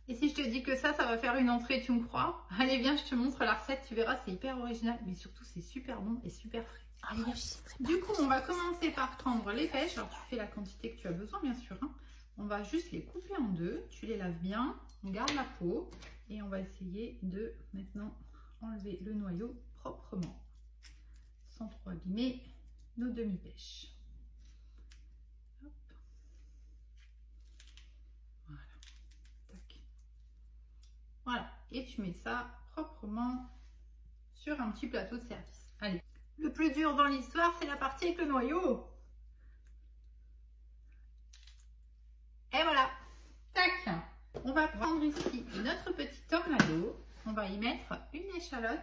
Et si je te dis que ça va faire une entrée, tu me crois? Allez, viens, je te montre la recette, tu verras, c'est hyper original, mais surtout c'est super bon et super frais. Allez, viens. Du coup, on va commencer par prendre les pêches. Alors, tu fais la quantité que tu as besoin, bien sûr. Hein. On va juste les couper en deux. Tu les laves bien, on garde la peau et on va essayer de maintenant enlever le noyau proprement, sans trop abîmer nos demi-pêches. Voilà. Tac. Voilà. Et tu mets ça proprement sur un petit plateau de service. Allez. Le plus dur dans l'histoire, c'est la partie avec le noyau. Et voilà. Tac. On va prendre ici notre petit tornado. On va y mettre une échalote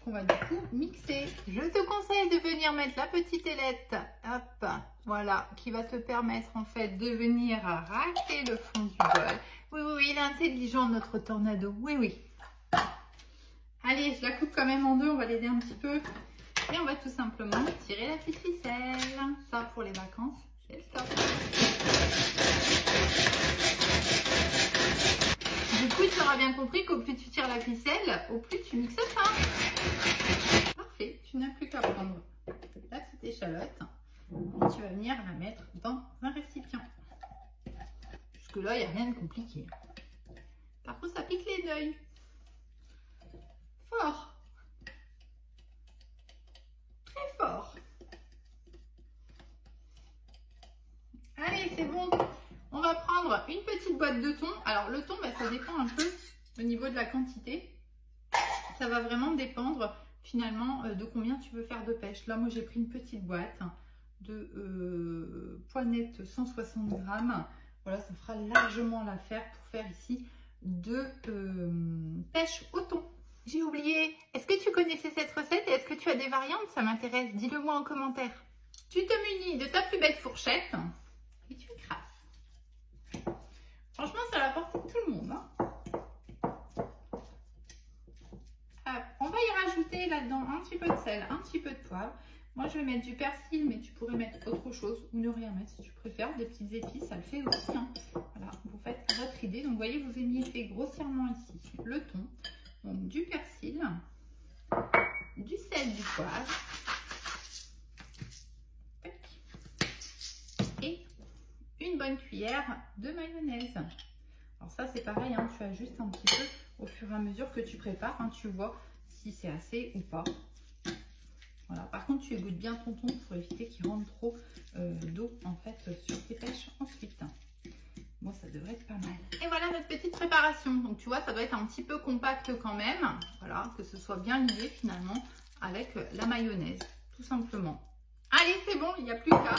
qu'on va du coup mixer. Je te conseille de venir mettre la petite ailette, hop, voilà, qui va te permettre en fait de venir racler le fond du bol. Oui, oui, oui, il est intelligent notre tornado, oui, oui. Allez, je la coupe quand même en deux, on va l'aider un petit peu. Et on va tout simplement tirer la petite ficelle. Ça, pour les vacances, c'est le top. Du coup, tu auras bien compris qu'au plus tu tires la ficelle, au plus tu mixes ça. Parfait, tu n'as plus qu'à prendre la petite échalote et tu vas venir la mettre dans un récipient. Jusque-là, il n'y a rien de compliqué. Par contre, ça pique les yeux. Fort. Très fort. Allez, c'est bon. On va prendre une petite boîte de thon. Alors, le thon, ça dépend un peu au niveau de la quantité. Ça va vraiment dépendre finalement de combien tu veux faire de pêche. Là, moi, j'ai pris une petite boîte de poinettes 160 grammes. Voilà, ça fera largement l'affaire pour faire ici de pêche au thon. J'ai oublié, est-ce que tu connaissais cette recette et est-ce que tu as des variantes? Ça m'intéresse, dis-le moi en commentaire. Tu te munis de ta plus belle fourchette et tu écrases. Franchement, ça va porter tout le monde. Hein. On va y rajouter là-dedans un petit peu de sel, un petit peu de poivre. Moi, je vais mettre du persil, mais tu pourrais mettre autre chose ou ne rien mettre si tu préfères. Des petites épices, ça le fait aussi. Hein. Voilà, vous faites votre idée. Donc, vous voyez, vous émiettez grossièrement ici le thon. Donc, du persil, du sel, du poivre et une bonne cuillère de mayonnaise. Alors ça, c'est pareil, hein, tu ajustes un petit peu au fur et à mesure que tu prépares. Hein, tu vois si c'est assez ou pas. Voilà. Par contre, tu égouttes bien ton thon pour éviter qu'il rentre trop d'eau en fait sur tes pêches ensuite. Bon, ça devrait être pas mal. Et voilà notre petite préparation. Donc, tu vois, ça doit être un petit peu compact quand même. Voilà, que ce soit bien lié finalement avec la mayonnaise, tout simplement. Allez, c'est bon, il n'y a plus qu'à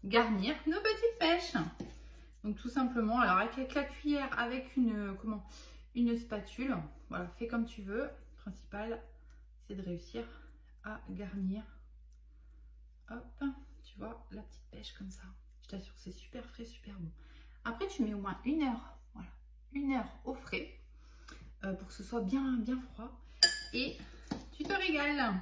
garnir nos petites pêches. Donc, tout simplement, alors avec la cuillère, avec une spatule. Voilà, fais comme tu veux. Le principal, c'est de réussir à garnir. Hop, tu vois, la petite pêche comme ça. Je t'assure, c'est super frais, super bon. Après, tu mets au moins 1 heure, voilà, 1 heure au frais pour que ce soit bien froid et tu te régales.